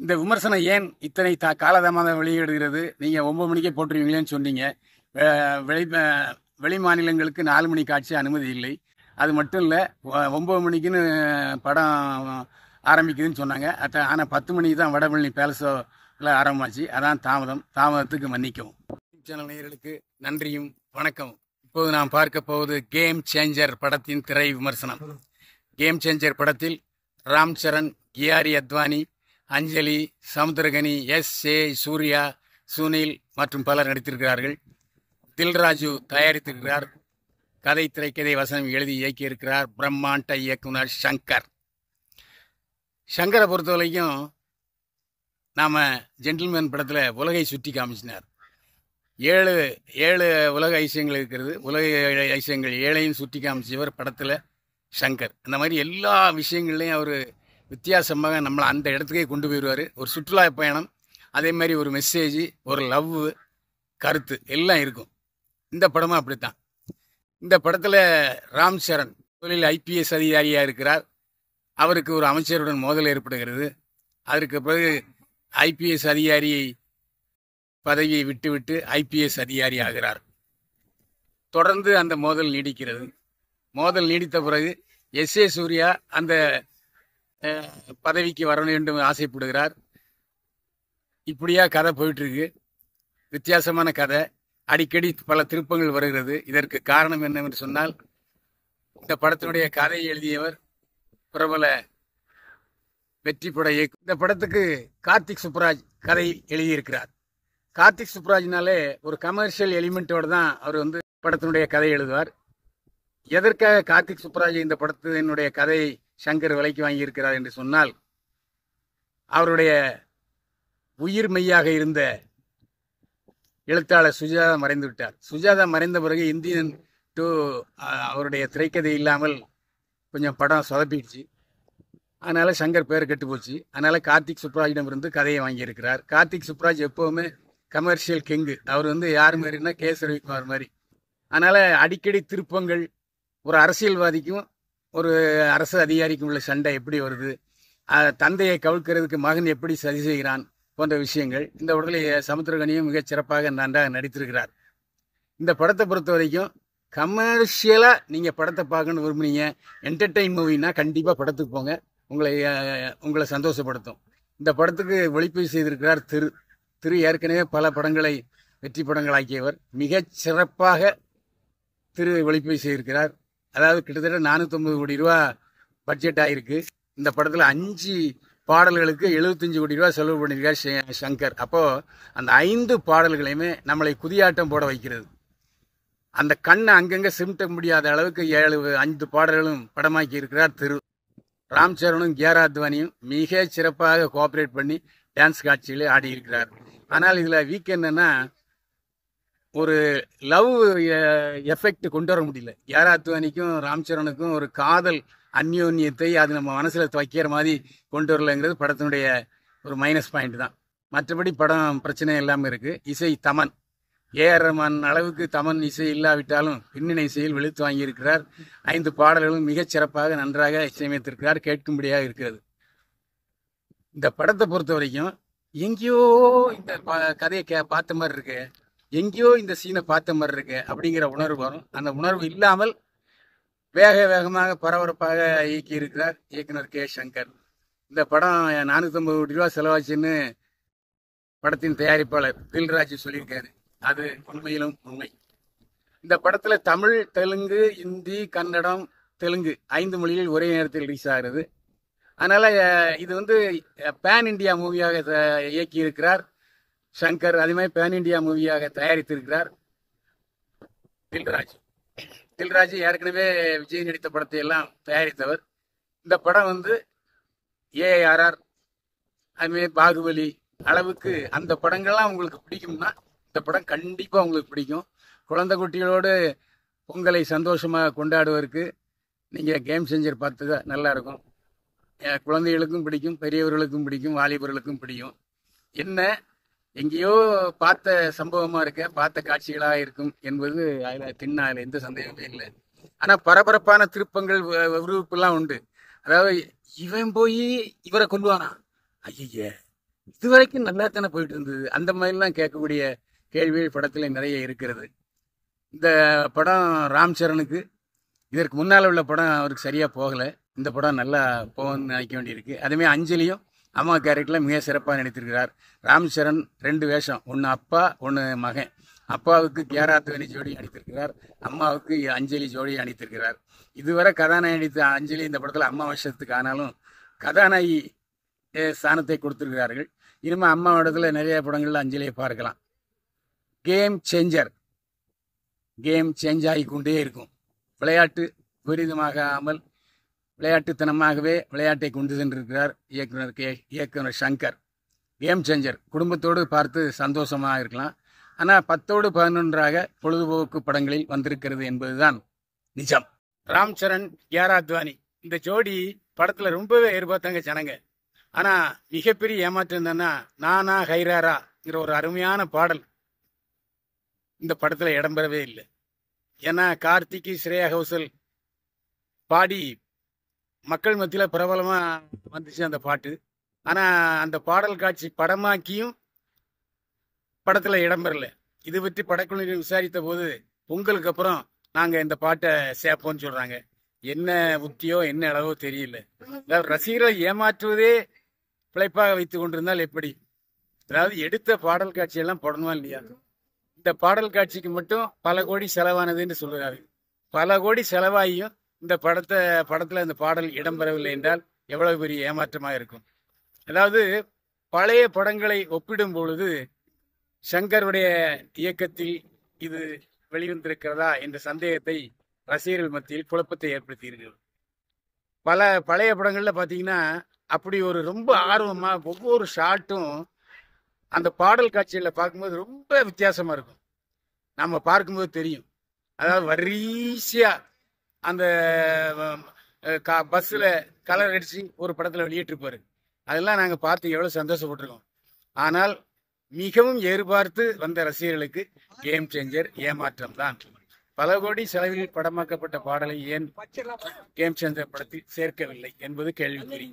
இந்த விமர்சனம் ஏன் இத்தனை காலதாமதம் வெளியிடுகிறது? நீங்கள் 9 மணிக்கே போட்டுருவீங்களேன்னு சொன்னீங்க. வெளி வெளி மாநிலங்களுக்கு 4 மணி காட்சி அனுமதி இல்லை. அது மட்டும் இல்லை, 9 மணிக்குன்னு படம் ஆரம்பிக்குதுன்னு சொன்னாங்க. ஆனால் 10 மணிக்கு தான் வடபழனி பேலஸில் ஆரம்பமாச்சு. அதான் தாமதத்துக்கு மன்னிக்கவும். சேனல் நேயர்களுக்கு நன்றியும் வணக்கம். இப்போது நாம் பார்க்க போவது கேம் சேஞ்சர் படத்தின் திரை விமர்சனம். கேம் சேஞ்சர் படத்தில் ராம் சரண், கியாரி அத்வானி, அஞ்சலி, சமுத்திரகனி, எஸ்.ஏ. சூர்யா, சுனில் மற்றும் பலர் நடித்திருக்கிறார்கள். தில்ராஜு தயாரித்திருக்கிறார். கதை, திரைக்கதை, வசனம் எழுதி இயக்கியிருக்கிறார் பிரம்மாண்ட இயக்குனர் சங்கர். சங்கரை பொறுத்த வரைக்கும் நாம் ஜென்டில்மேன் படத்தில் உலகை சுற்றி காமிச்சினார். 7 உலக ஐசியங்கள் இருக்கிறது. உலக ஐசியங்கள் 7ஐயும் சுற்றி காமிச்சவர் படத்தில் சங்கர். அந்த மாதிரி எல்லா விஷயங்கள்லையும் அவர் வித்தியாசமாக நம்மளை அந்த இடத்துக்கே கொண்டு போயிடுவார். ஒரு சுற்றுலா பயணம், அதே மாதிரி ஒரு மெசேஜ், ஒரு லவ், கருத்து எல்லாம் இருக்கும். இந்த படமும் அப்படித்தான். இந்த படத்தில் ராம் சரண் தொழில் ஐபிஎஸ் அதிகாரியாக இருக்கிறார். அவருக்கு ஒரு அமைச்சருடன் மோதல் ஏற்படுகிறது. அதற்கு பிறகு ஐபிஎஸ் அதிகாரியை பதவியை விட்டுவிட்டு ஐபிஎஸ் அதிகாரி ஆகிறார். தொடர்ந்து அந்த மோதல் நீடிக்கிறது. மோதல் நீடித்த பிறகு எஸ்.ஏ. சூர்யா அந்த பதவிக்கு வர வேண்டும் ஆசைப்படுகிறார். இப்படியா கதை போயிட்டுருக்கு. வித்தியாசமான கதை. அடிக்கடி பல திருப்பங்கள் வருகிறது. இதற்கு காரணம் என்னவென்று சொன்னால், இந்த படத்தினுடைய கதையை எழுதியவர் பிரபல வெற்றி பட இந்த படத்துக்கு கார்த்திக் சுப்ராஜ் கதை எழுதியிருக்கிறார். கார்த்திக் சுப்ராஜ்னாலே ஒரு கமர்ஷியல் எலிமெண்ட்டோடு தான் அவர் படத்தினுடைய கதை எழுதுவார். எதற்காக கார்த்திக் சுப்ராஜ் இந்த படத்தினுடைய கதையை சங்கர் விலைக்கு வாங்கியிருக்கிறார் என்று சொன்னால், அவருடைய உயிர் மெய்யாக இருந்த எழுத்தாளர் சுஜாதா மறைந்து விட்டார். சுஜாதா மறைந்த பிறகு இந்தியன் 2 அவருடைய திரைக்கதை இல்லாமல் கொஞ்சம் படம் சொதப்பிடுச்சு. அதனால் சங்கர் பேர் கெட்டு போச்சு. அதனால் கார்த்திக் சுப்ராஜிடமிருந்து கதையை வாங்கியிருக்கிறார். கார்த்திக் சுப்ராஜ் எப்போவுமே கமர்ஷியல் கிங்கு. அவர் யார் மாதிரின்னா கே. ரவிக்குமார் மாதிரி. அதனால் அடிக்கடி திருப்பங்கள், ஒரு அரசியல்வாதிக்கும் ஒரு அரசு அதிகாரிக்கும் உள்ள சண்டை எப்படி வருது, தந்தையை கவிழ்க்கிறதுக்கு மகன் எப்படி சதி செய்கிறான் போன்ற விஷயங்கள் இந்த படத்தில் சமுத்திரகனியும் மிகச் சிறப்பாக நன்றாக நடித்திருக்கிறார். இந்த படத்தை பொறுத்த வரைக்கும் கமர்ஷியலாக நீங்கள் படத்தை பார்க்கணுன்னு விரும்புனீங்க, என்டர்டெயின் மூவின்னா கண்டிப்பாக படத்துக்கு போங்க. உங்களை சந்தோஷப்படுத்தும். இந்த படத்துக்கு ஒளிப்பதிவு செய்திருக்கிறார் திரு ஏற்கனவே பல படங்களை வெற்றி படங்களாக்கியவர். மிகச் சிறப்பாக ஒளிப்பதிவு செய்திருக்கிறார். அதாவது கிட்டத்தட்ட 450 கோடி ரூபா பட்ஜெட் ஆகிருக்கு. இந்த படத்தில் 5 பாடல்களுக்கு 75 கோடி ரூபா செலவு பண்ணியிருக்கார் சங்கர். அப்போது அந்த 5 பாடல்களையுமே நம்மளை குதியாட்டம் போட வைக்கிறது. அந்த கண்ணை அங்கங்கே சிமிட்ட முடியாத அளவுக்கு 5 பாடல்களும் படமாக்கி இருக்கிறார் ராம் சரணும் கியாரா அத்வானியும் மிக சிறப்பாக கோஆப்ரேட் பண்ணி டான்ஸ் காட்சியிலே ஆடியிருக்கிறார். ஆனால் இதில் வீக் என்னன்னா, ஒரு லவ் எஃபெக்ட் கொண்டு வர முடியல. கியாரா அத்வானிக்கும் ராம் சரணுக்கும் ஒரு காதல் அந்யோன்யத்தை அது நம்ம மனசில் வைக்கிற மாதிரி கொண்டு வரலைங்கிறது படத்தினுடைய ஒரு மைனஸ் பாயிண்ட் தான். மற்றபடி படம் பிரச்சனை எல்லாமே இருக்குது. இசை தமன், ஏ.ஆர். ரஹ்மான் அளவுக்கு தமன் இசை இல்லாவிட்டாலும் பின்னணி இசையில் வெளுத்து வாங்கியிருக்கிறார். 5 பாடல்களும் மிகச் சிறப்பாக நன்றாக இசையமைத்திருக்கிறார். கேட்கும்படியாக இருக்கிறது. இந்த படத்தை பொறுத்த வரைக்கும் எங்கேயோ இந்த கதையை பார்த்த மாதிரி இருக்கு, எங்கேயோ இந்த சீனை பார்த்த மாதிரி இருக்கு அப்படிங்கிற உணர்வு வரும். அந்த உணர்வு இல்லாமல் வேகமாக பரபரப்பாக இயக்கி இருக்கிறார் இயக்குனர் கே. சங்கர். இந்த படம் 450 கோடி ரூபா செலவாச்சுன்னு படத்தின் தயாரிப்பாளர் தில்ராஜு சொல்லியிருக்காரு. அது உண்மையிலும் உண்மை. இந்த படத்தில் தமிழ், தெலுங்கு, இந்தி, கன்னடம், தெலுங்கு 5 மொழியில் ஒரே நேரத்தில் ரிலீஸ் ஆகிறது. அதனால் இது பேன் இண்டியா மூவியாக இயக்கி இருக்கிறார் சங்கர். அதே மாதிரி பேன் இண்டியா மூவியாக தயாரித்திருக்கிறார் தில்ராஜ். ஏற்கனவே விஜய் நடித்த படத்தை எல்லாம் தயாரித்தவர். இந்த படம் ஏஆர்ஆர், அதுமாரி பாகுபலி அளவுக்கு அந்த படங்கள்லாம் உங்களுக்கு பிடிக்கும்னா இந்த படம் கண்டிப்பாக உங்களுக்கு பிடிக்கும். குழந்தை குட்டிகளோடு பொங்கலை சந்தோஷமாக கொண்டாடுவதற்கு நீங்கள் கேம் சேஞ்சர் பார்த்துக்க நல்லாயிருக்கும். குழந்தைகளுக்கும் பிடிக்கும், பெரியவர்களுக்கும் பிடிக்கும், வாலிபர்களுக்கும் பிடிக்கும். என்ன எங்கேயோ பார்த்த சம்பவமாக இருக்க, பார்த்த காட்சிகளாக இருக்கும் என்பது அதில் எந்த சந்தேகமே இல்லை. ஆனால் பரபரப்பான திருப்பங்கள், விறுவிறுப்பெல்லாம் உண்டு. அதாவது இவன் போய் இவரை கொல்லுவானா, ஐய இதுவரைக்கும் நல்லா தானே போயிட்டு இருந்தது. அந்த மாதிரிலாம் கேட்கக்கூடிய கேள்விகள் படத்தில் நிறைய இருக்கிறது. இந்த படம் ராம் சரணுக்கு இதற்கு முன்னால் உள்ள படம் அவருக்கு சரியாக போகலை. இந்த படம் நல்லா போகணும்னு நினைக்க வேண்டியிருக்கு. அதேமாதிரி அஞ்சலியும் அம்மா கேரக்டரில் மிக சிறப்பாக நடித்திருக்கிறார். ராம் சரண் 2 வேஷம், ஒன்று அப்பா ஒன்று மகன். அப்பாவுக்கு கேராத்வனி ஜோடி நடித்திருக்கிறார், அம்மாவுக்கு அஞ்சலி ஜோடி நடித்திருக்கிறார். இதுவரை கதாநாயகி நடித்த அஞ்சலி இந்த படத்தில் அம்மா வருஷத்துக்கு ஆனாலும் கதாநாயகி ஸ்தானத்தை கொடுத்திருக்கிறார்கள். இனிமேல் அம்மா இடத்துல நிறைய படங்களில் அஞ்சலியை பார்க்கலாம். கேம் சேஞ்ச் ஆகிக்கொண்டே இருக்கும். விளையாட்டு விபரீதமாகாமல் விளையாட்டுத்தனமாகவே விளையாட்டை கொண்டு சென்றிருக்கிறார் இயக்குனர் சங்கர். கேம் சேஞ்சர் குடும்பத்தோடு பார்த்து சந்தோஷமாக இருக்கலாம். ஆனால் 10ஓடு 11ஆக பொழுதுபோக்கு படங்களில் வந்திருக்கிறது என்பதுதான் நிஜம். ராம் சரண் கேராத்வானி இந்த ஜோடி படத்தில் ரொம்பவே எதிர்பார்த்தாங்க ஜனங்க. ஆனால் மிகப்பெரிய ஏமாற்றம் என்னன்னா, நானா ஹைராராங்கிற ஒரு அருமையான பாடல் இந்த படத்தில் இடம்பெறவே இல்லை. ஏன்னா கார்த்திக் ஸ்ரேயா கோஷல் பாடி மக்கள் மத்தியில் பிரபலமாக வந்துச்சு அந்த பாட்டு. ஆனால் அந்த பாடல் காட்சி படமாக்கியும் படத்தில் இடம்பெறல. இது பற்றி படக்குழுவினர் விசாரித்த போது பொங்கலுக்கு அப்புறம் நாங்கள் இந்த பாட்டை சேர்ப்போம்னு சொல்கிறாங்க. என்ன புத்தியோ என்ன அளவோ தெரியல. அதாவது ரசிகர்களை ஏமாற்றுவதே பிழைப்பாக வைத்து கொண்டிருந்தால் எப்படி? அதாவது எடுத்த பாடல் காட்சியெல்லாம் போடணுமா இல்லையா? இந்த பாடல் காட்சிக்கு மட்டும் பல கோடி செலவானதுன்னு சொல்கிறாரு. பல கோடி செலவாகியும் இந்த படத்தில் இந்த பாடல் இடம்பெறவில்லை என்றால் எவ்வளவு பெரிய ஏமாற்றமாக இருக்கும். அதாவது பழைய படங்களை ஒப்பிடும் பொழுது சங்கருடைய இயக்கத்தில் இது வெளிவந்திருக்கிறதா என்ற சந்தேகத்தை ரசிகர்கள் மத்தியில் குழப்பத்தை ஏற்படுத்தியிருக்கிறது. பழைய படங்கள்ல பார்த்தீங்கன்னா அப்படி ஒரு ரொம்ப ஆர்வமாக ஒவ்வொரு ஷாட்டும் அந்த பாடல் காட்சியில் பார்க்கும்போது ரொம்ப வித்தியாசமாக இருக்கும். நம்ம பார்க்கும்போது தெரியும். அதாவது வரிசையாக அந்த பஸ்ஸில் கலர் அடித்து ஒரு படத்தில் வெளியிட்டிருப்பாரு. அதெல்லாம் நாங்கள் பார்த்து எவ்வளோ சந்தோஷப்பட்டிருக்கோம். ஆனால் மிகவும் எதிர்பார்த்து வந்த ரசிகர்களுக்கு கேம் சேஞ்சர் ஏமாற்றம் தான். பல கோடி செலவில் படமாக்கப்பட்ட பாடலை ஏன் கேம் சேஞ்சர் படத்தில் சேர்க்கவில்லை என்பது கேள்விக்குறி.